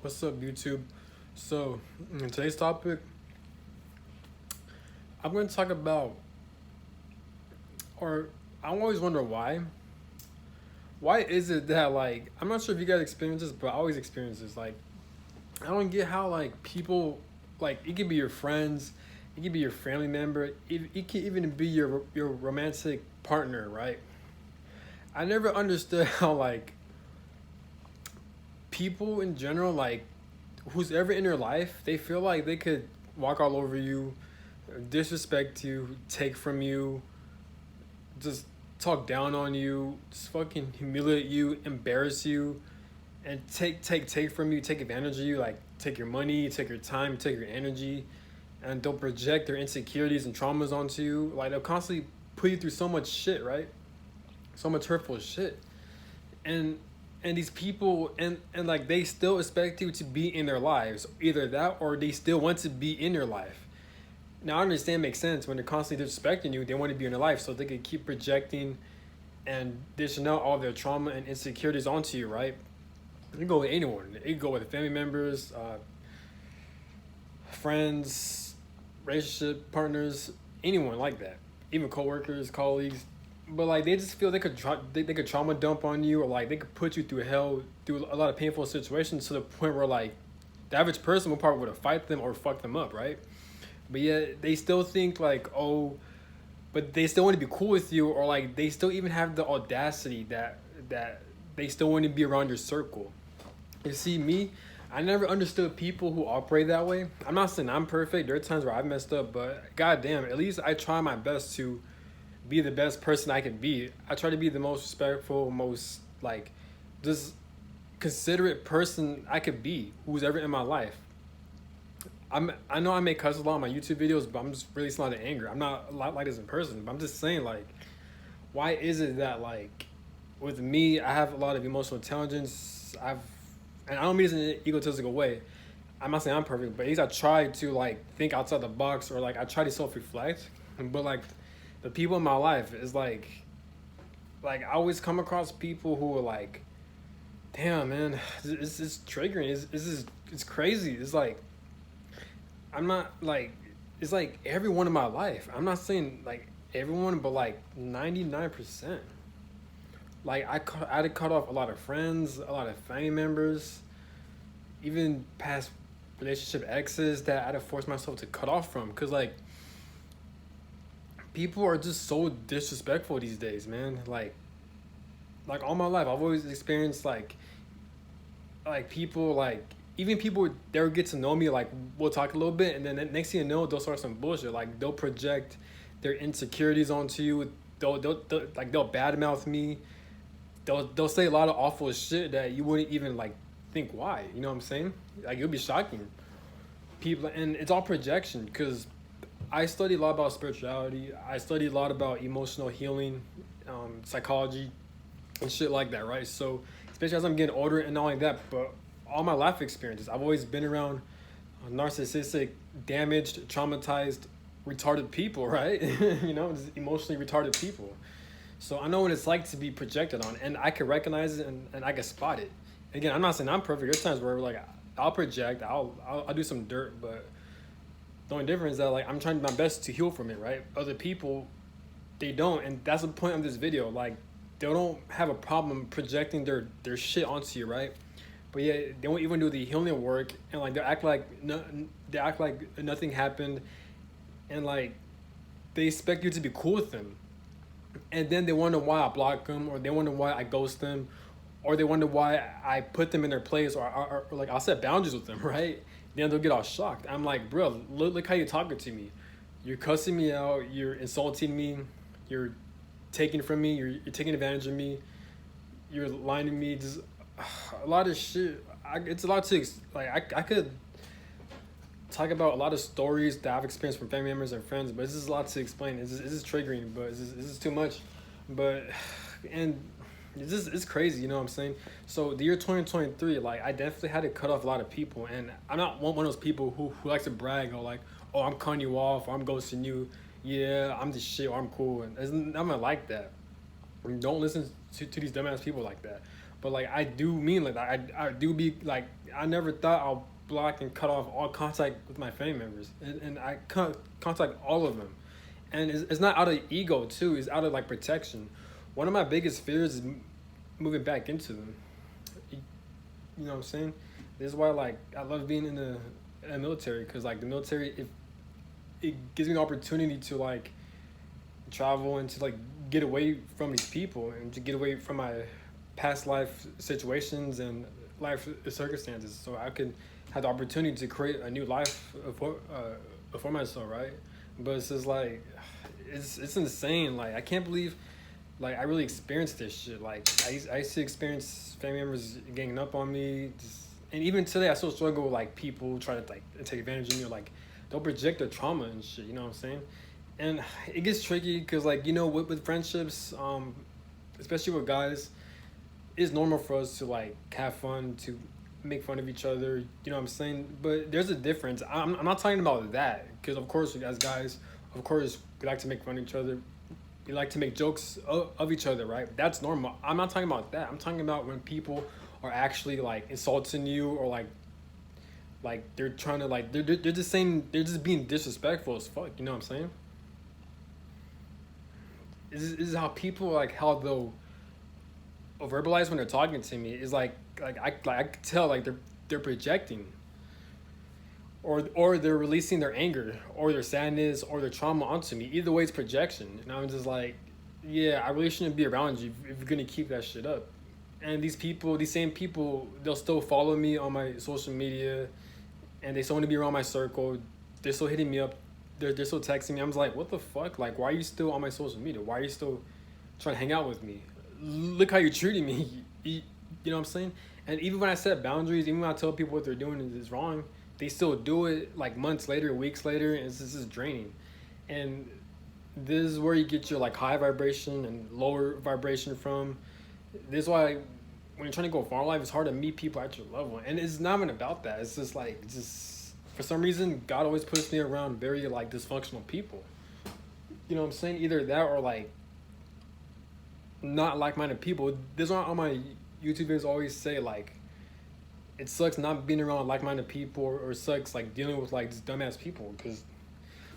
What's up, YouTube? So, in today's topic, I'm going to talk about, or I always wonder why. Why is it that, like, I'm not sure if you guys experience this, but I always experience this. Like, I don't get how, like, people, like, it could be your friends, it could be your family member, it could even be your romantic partner, right? I never understood how, like, people in general, like, who's ever in your life, they feel like they could walk all over you, disrespect you, take from you, just talk down on you, just fucking humiliate you, embarrass you, and take from you, take advantage of you, like take your money, take your time, take your energy, and they'll project their insecurities and traumas onto you. Like they'll constantly put you through so much shit, right? So much hurtful shit. And these people and like they still expect you to be in their lives. Either that or they still want to be in your life. Now I understand, makes sense when they're constantly disrespecting you, they want to be in your life so they can keep projecting and dishing out all their trauma and insecurities onto you, right? You can go with anyone. You can go with family members, friends, relationship partners, anyone like that. Even coworkers, colleagues. But like they just feel they could trauma dump on you, or like they could put you through hell, through a lot of painful situations to the point where like the average person will probably would have fight them or fuck them up, right? But yet they still think like, oh, but they still want to be cool with you, or like they still even have the audacity that they still want to be around your circle. You see, me, I never understood people who operate that way. I'm not saying I'm perfect. There are times where I've messed up, but goddamn, at least I try my best to be the best person I can be. I try to be the most respectful, most like just considerate person I could be, who's ever in my life. I know I may cuss a lot on my YouTube videos, but I'm just releasing a lot of anger. I'm not a lot like this in person, but I'm just saying like, why is it that like, with me, I have a lot of emotional intelligence. And I don't mean this in an egotistical way. I'm not saying I'm perfect, but at least I try to like think outside the box, or like I try to self reflect. But like, the people in my life is like I always come across people who are like, damn man, it's triggering. It's crazy. It's like I'm not like it's like everyone in my life. I'm not saying like everyone, but like 99%. Like I had to cut off a lot of friends, a lot of family members, even past relationship exes that I had to force myself to cut off from. Cause like people are just so disrespectful these days, man. Like all my life, I've always experienced like people like even people they'll get to know me, like we'll talk a little bit, and then the next thing you know they'll start some bullshit. Like they'll project their insecurities onto you. They'll badmouth me. They'll say a lot of awful shit that you wouldn't even like think why. You know what I'm saying? Like it'll be shocking. People, and it's all projection because I study a lot about spirituality. I study a lot about emotional healing, psychology, and shit like that, right? So, especially as I'm getting older and not only that, but all my life experiences, I've always been around narcissistic, damaged, traumatized, retarded people, right? You know, just emotionally retarded people. So I know what it's like to be projected on, and I can recognize it and I can spot it. Again, I'm not saying I'm perfect. There's times where like I'll project, I'll do some dirt, but the only difference is that like I'm trying my best to heal from it, right? Other people, they don't, and that's the point of this video. Like they don't have a problem projecting their shit onto you, right? But yeah, they won't even do the healing work, and like they act like nothing happened, and like they expect you to be cool with them, and then they wonder why I block them, or they wonder why I ghost them, or they wonder why I put them in their place, or like I'll set boundaries with them, right? Then they'll get all shocked. I'm like, bro, look how you're talking to me. You're cussing me out. You're insulting me. You're taking from me. You're taking advantage of me. You're lying to me. Just a lot of shit. It's a lot to like. I could talk about a lot of stories that I've experienced from family members and friends, but it's just a lot to explain. It's just triggering, but it's just too much. But and it's crazy, you know what I'm saying? So the year 2023, like I definitely had to cut off a lot of people, and I'm not one of those people who likes to brag or like, oh, I'm cutting you off, or I'm ghosting you. Yeah, I'm the shit, or I'm cool, and I'm not like that. Don't listen to these dumbass people like that. But like I do mean like I do be like I never thought I'll block and cut off all contact with my family members, and I contact all of them, and it's not out of ego too. It's out of like protection. One of my biggest fears is moving back into them. You know what I'm saying? This is why like I love being in the military, because like the military, it gives me the opportunity to like travel and to like get away from these people and to get away from my past life situations and life circumstances, so I could have the opportunity to create a new life for myself, right? But it's just like it's insane. Like I can't believe like I really experienced this shit. Like I used to experience family members ganging up on me, and even today I still struggle with like people try to like take advantage of me, or like they'll project their trauma and shit. You know what I'm saying? And it gets tricky because like with friendships, especially with guys, it's normal for us to like have fun, to make fun of each other. You know what I'm saying? But there's a difference. I'm not talking about that, because of course as guys, of course we like to make fun of each other. We like to make jokes of each other, right? That's normal. I'm not talking about that. I'm talking about when people are actually like insulting you, or like they're trying to like they're just saying, they're just being disrespectful as fuck. You know what I'm saying? This is how people like how they'll verbalize when they're talking to me. Is I could tell like they're projecting, or they're releasing their anger or their sadness or their trauma onto me. Either way, it's projection, and I'm just like, yeah, I really shouldn't be around you if you're gonna keep that shit up. And these same people, they'll still follow me on my social media, and they still want to be around my circle. They're still hitting me up. They're still texting me. I'm just like, what the fuck? Like, why are you still on my social media? Why are you still trying to hang out with me? Look how you're treating me. You know what I'm saying? And even when I set boundaries, even when I tell people what they're doing is wrong, they still do it like months later, weeks later, and it's just draining. And this is where you get your like high vibration and lower vibration from. This is why when you're trying to go far in life, it's hard to meet people at your level. And it's not even about that. It's just like, just for some reason, God always puts me around very like dysfunctional people. You know what I'm saying? Either that or like not like-minded people. This is why on my YouTube videos always say like, it sucks not being around like-minded people, or sucks like dealing with like just dumbass people, because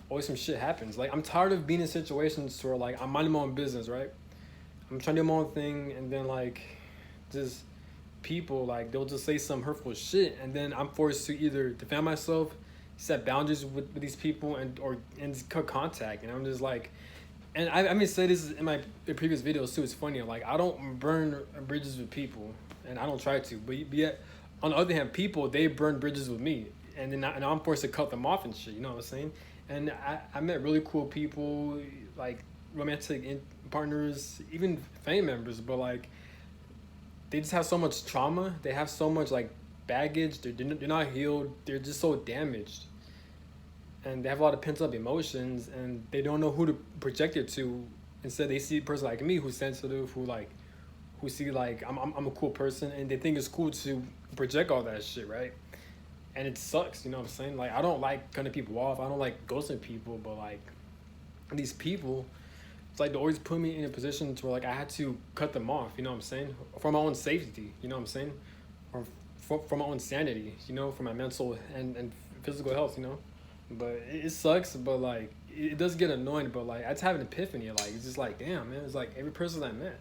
always some shit happens. Like I'm tired of being in situations where like I'm minding my own business, right? I'm trying to do my own thing, and then like just people like they'll just say some hurtful shit, and then I'm forced to either defend myself, set boundaries with these people, and just cut contact. And I'm just like, and I mean say this in my previous videos too. It's funny, like I don't burn bridges with people, and I don't try to, but yet on the other hand, people, they burn bridges with me, and then I'm forced to cut them off and shit. You know what I'm saying? And I met really cool people, like romantic partners, even family members, but like they just have so much trauma. They have so much like baggage. They're not healed. They're just so damaged, and they have a lot of pent up emotions, and they don't know who to project it to. Instead, they see a person like me who's sensitive, who see like I'm a cool person, and they think it's cool to project all that shit, right? And it sucks, you know what I'm saying? Like I don't like cutting people off. I don't like ghosting people, but like these people, it's like they always put me in a position to where like I had to cut them off, you know what I'm saying? For my own safety, you know what I'm saying? Or for my own sanity, you know, for my mental and physical health, you know? But it sucks, but like it does get annoying, but like I just have an epiphany, like it's just like, damn, man, it's like every person I met.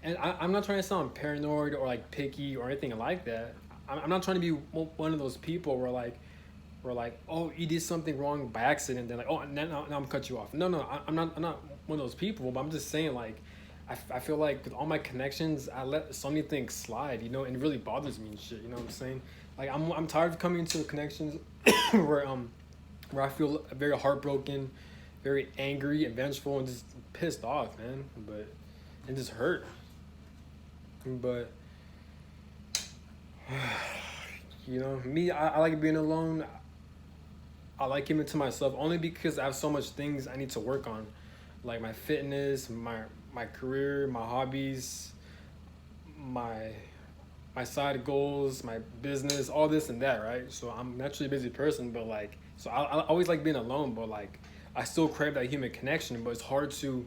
And I'm not trying to sound paranoid or like picky or anything like that. I'm not trying to be one of those people where like, oh, you did something wrong by accident, then like, oh, now I'm gonna cut you off. No, I'm not one of those people. But I'm just saying, like, I feel like with all my connections, I let so many things slide, you know, and it really bothers me and shit. You know what I'm saying? Like I'm tired of coming into connections where I feel very heartbroken, very angry and vengeful and just pissed off, man. But it just hurt. But you know, me, I like being alone. I like keeping it to myself only because I have so much things I need to work on, like my fitness, my career, my hobbies, my side goals, my business, all this and that, right? So I'm naturally a busy person, but like, so I always like being alone, but like I still crave that human connection. But it's hard to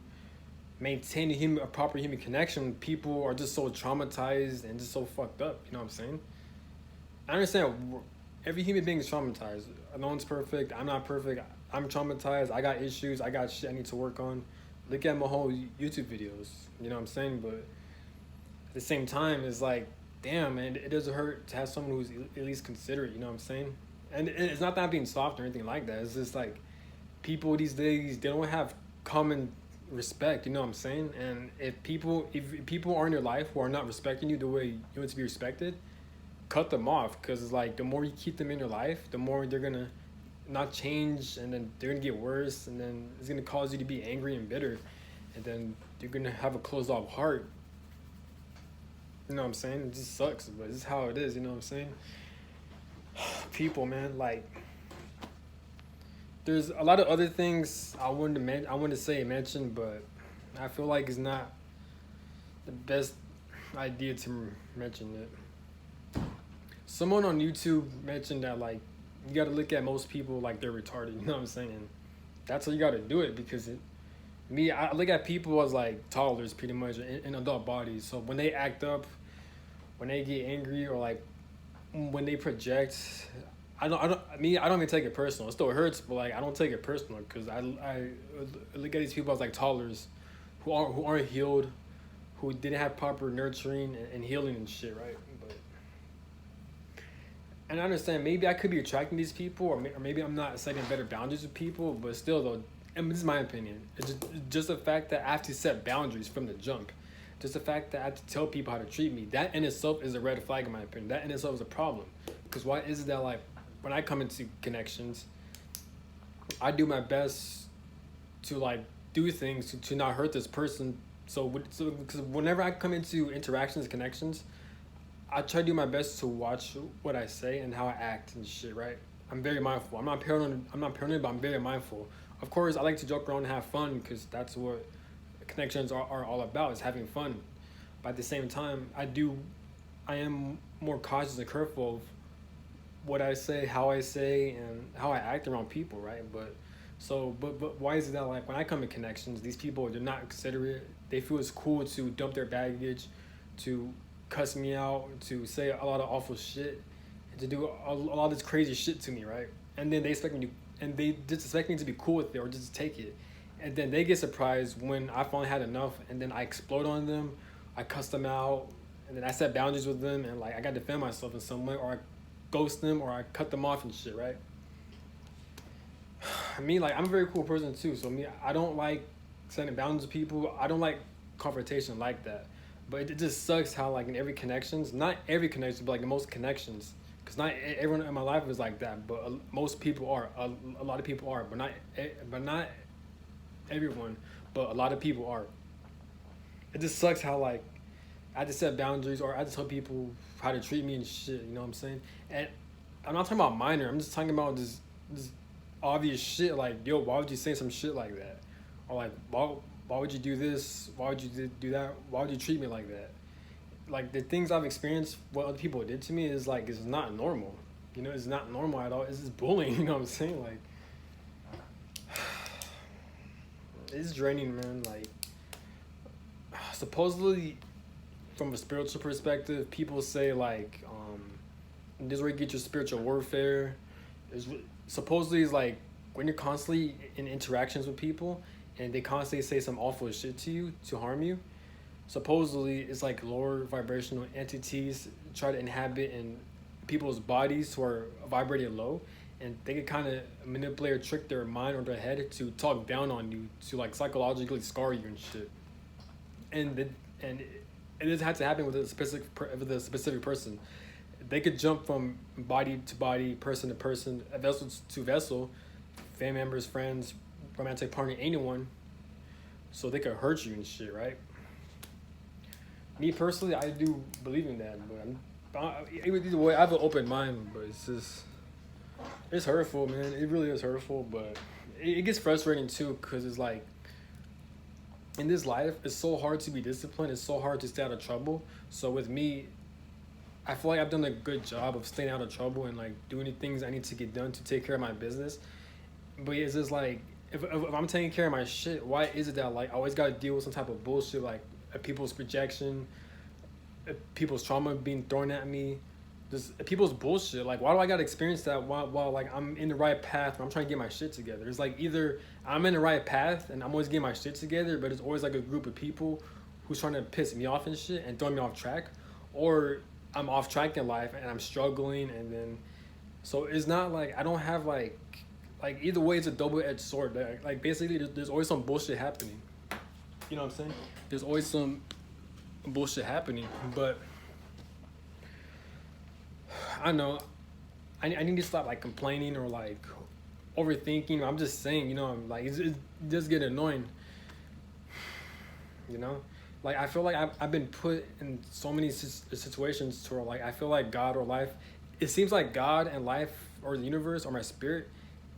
maintain a proper human connection when people are just so traumatized and just so fucked up. You know what I'm saying? I understand every human being is traumatized. No one's perfect. I'm not perfect. I'm traumatized. I got issues. I got shit I need to work on. Look at my whole YouTube videos. You know what I'm saying? But at the same time, it's like, damn, man, it doesn't hurt to have someone who's at least considerate. You know what I'm saying? And it's not that I'm being soft or anything like that. It's just like people these days, they don't have common respect. You know what I'm saying? And if people are in your life who are not respecting you the way you want to be respected, cut them off, because it's like the more you keep them in your life, the more they're gonna not change, and then they're gonna get worse, and then it's gonna cause you to be angry and bitter, and then you're gonna have a closed off heart. You know what I'm saying? It just sucks, but this is how it is. You know what I'm saying? People, man, like there's a lot of other things I wanted to say and mention, but I feel like it's not the best idea to mention it. Someone on YouTube mentioned that like you got to look at most people like they're retarded. You know what I'm saying? That's how you got to do it, because I look at people as like toddlers pretty much in adult bodies. So when they act up, when they get angry, or like when they project, I don't even take it personal. It still hurts, but like I don't take it personal, because I look at these people as like toddlers who aren't healed, who didn't have proper nurturing and healing and shit, right? But and I understand maybe I could be attracting these people, or maybe I'm not setting better boundaries with people, but still though, and this is my opinion. It's just the fact that I have to set boundaries from the jump. Just the fact that I have to tell people how to treat me. That in itself is a red flag in my opinion. That in itself is a problem. Because why is it that like when I come into connections, I do my best to like do things to not hurt this person. So because whenever I come into interactions, connections, I try to do my best to watch what I say and how I act and shit, right? I'm very mindful. I'm not paranoid, but I'm very mindful. Of course, I like to joke around and have fun, because that's what connections are all about, is having fun. But at the same time, I am more cautious and careful of what I say, how I say, and how I act around people, right? But why is it that like when I come in connections, these people, they're not considerate. They feel it's cool to dump their baggage, to cuss me out, to say a lot of awful shit, and to do a lot of this crazy shit to me, right? And then they expect me to, and they just expect me to be cool with it or just take it. And then they get surprised when I finally had enough, and then I explode on them, I cuss them out, and then I set boundaries with them, and like I gotta defend myself in some way, or I ghost them, or I cut them off and shit, right? Like I'm a very cool person too, so I don't like setting boundaries with people. I don't like confrontation like that. But it just sucks how like in every connections, not every connection, but like in most connections, because not everyone in my life is like that, but most people are. A lot of people are, but not everyone, but a lot of people are. It just sucks how like I just set boundaries, or I just tell people how to treat me and shit. You know what I'm saying? And I'm not talking about minor. I'm just talking about this obvious shit. Like, yo, why would you say some shit like that? Or like, why would you do this? Why would you do that? Why would you treat me like that? Like the things I've experienced, what other people did to me is like, it's not normal. You know, it's not normal at all. It's just bullying. You know what I'm saying? Like, it's draining, man. Like, supposedly, from a spiritual perspective, people say like, this is where you get your spiritual warfare. Supposedly is like when you're constantly in interactions with people, and they constantly say some awful shit to you to harm you. Supposedly, it's like lower vibrational entities try to inhabit in people's bodies who are vibrating low, and they can kind of manipulate or trick their mind or their head to talk down on you, to like psychologically scar you and shit. And it doesn't have to happen with a specific person. They could jump from body to body, person to person, vessel to vessel, family members, friends, romantic partner, anyone, so they could hurt you and shit, right? Me personally, I do believe in that, but either way, I have an open mind, but it's hurtful, man. It really is hurtful, but it gets frustrating too, because it's like, in this life, it's so hard to be disciplined. It's so hard to stay out of trouble. So with me, I feel like I've done a good job of staying out of trouble and like doing the things I need to get done to take care of my business. But it's just like, if I'm taking care of my shit, why is it that like I always got to deal with some type of bullshit, like people's projection, people's trauma being thrown at me, just people's bullshit. Like, why do I gotta experience that while like I'm in the right path, or I'm trying to get my shit together? It's like either I'm in the right path and I'm always getting my shit together, but it's always like a group of people who's trying to piss me off and shit and throw me off track, or I'm off track in life and I'm struggling, and then so it's not like I don't have like either way it's a double edged sword. Like basically there's always some bullshit happening. You know what I'm saying? There's always some bullshit happening, but I know I need to stop like complaining or like overthinking. I'm just saying, you know, I'm like it does get annoying. You know, like I feel like I've been put in so many situations to where like I feel like God or life. It seems like God and life or the universe or my spirit,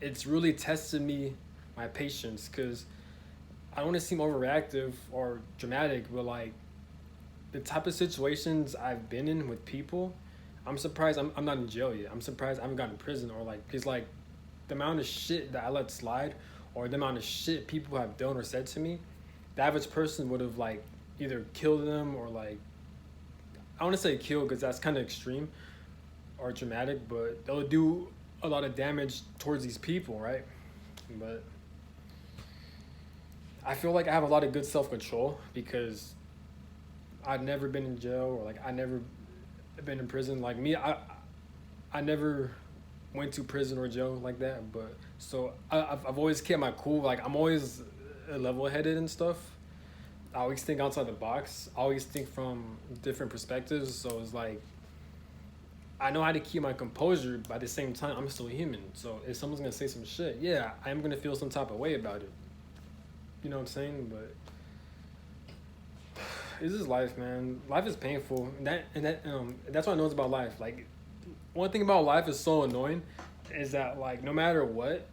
it's really tested me, my patience, because I don't want to seem overreactive or dramatic, but like the type of situations I've been in with people, I'm surprised I'm not in jail yet. I'm surprised I haven't gotten in prison, or like, because like the amount of shit that I let slide, or the amount of shit people have done or said to me, the average person would have like either killed them or like, I want to say kill because that's kind of extreme or dramatic, but they'll do a lot of damage towards these people, right? But I feel like I have a lot of good self-control because I've never been in jail, or like I never been in prison. Like me, I never went to prison or jail like that. But so I've always kept my cool. Like I'm always level-headed and stuff. I always think outside the box. I always think from different perspectives. So it's like I know how to keep my composure, but at the same time I'm still human. So if someone's gonna say some shit, yeah, I'm gonna feel some type of way about it. You know what I'm saying? But this is life, man. Life is painful, and that's what I know about life. Like, one thing about life is so annoying, is that like no matter what,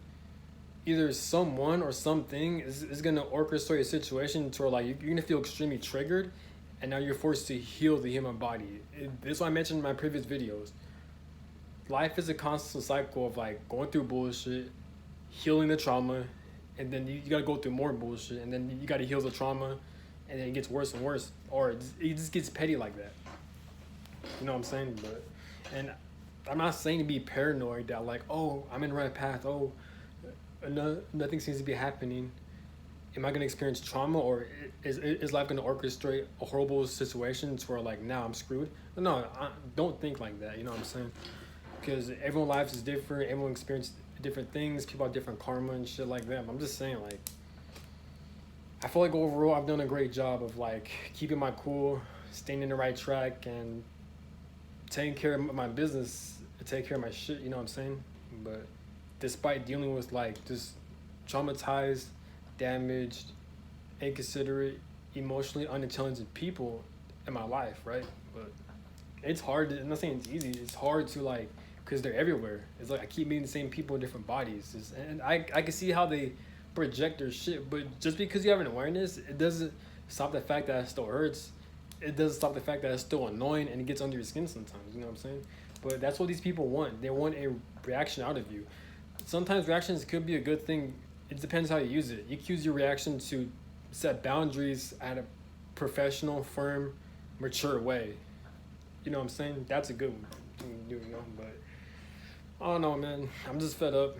either someone or something is gonna orchestrate a situation to where like you're gonna feel extremely triggered, and now you're forced to heal the human body. This is what I mentioned in my previous videos. Life is a constant cycle of like going through bullshit, healing the trauma, and then you gotta go through more bullshit, and then you gotta heal the trauma, and then it gets worse and worse, or it just gets petty like that. You know what I'm saying? But, and I'm not saying to be paranoid that like, oh, I'm in the right path, oh, nothing seems to be happening. Am I gonna experience trauma, or is life gonna orchestrate a horrible situation to where like now I'm screwed? No, don't think like that. You know what I'm saying? Because everyone's life is different. Everyone experiences different things. People have different karma and shit like that. But I'm just saying, like, I feel like overall I've done a great job of like keeping my cool, staying in the right track, and taking care of my business, taking care of my shit. You know what I'm saying? But despite dealing with like just traumatized, damaged, inconsiderate, emotionally unintelligent people in my life, right? But it's hard. I'm not saying it's easy. It's hard to like, because they're everywhere. It's like I keep meeting the same people in different bodies, and I can see how they project their shit. But just because you have an awareness, it doesn't stop the fact that it still hurts. It doesn't stop the fact that it's still annoying and it gets under your skin sometimes. You know what I'm saying? But that's what these people want. They want a reaction out of you. Sometimes reactions could be a good thing. It depends how you use it. You can use your reaction to set boundaries at a professional, firm, mature way. You know what I'm saying? That's a good one thing to do, you know? But I don't know, man. I'm just fed up.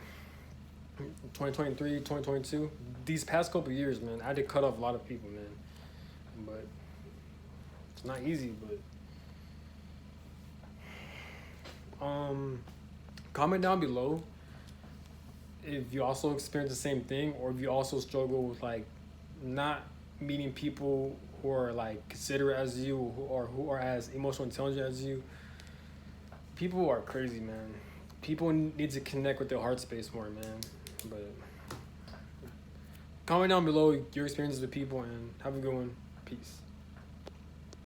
2023, 2022. These past couple years, man, I had to cut off a lot of people, man. But it's not easy, but comment down below if you also experience the same thing, or if you also struggle with like not meeting people who are like considerate as you, or who are as emotionally intelligent as you. People are crazy, man. People need to connect with their heart space more, man. But comment down below your experiences with people, and have a good one. Peace.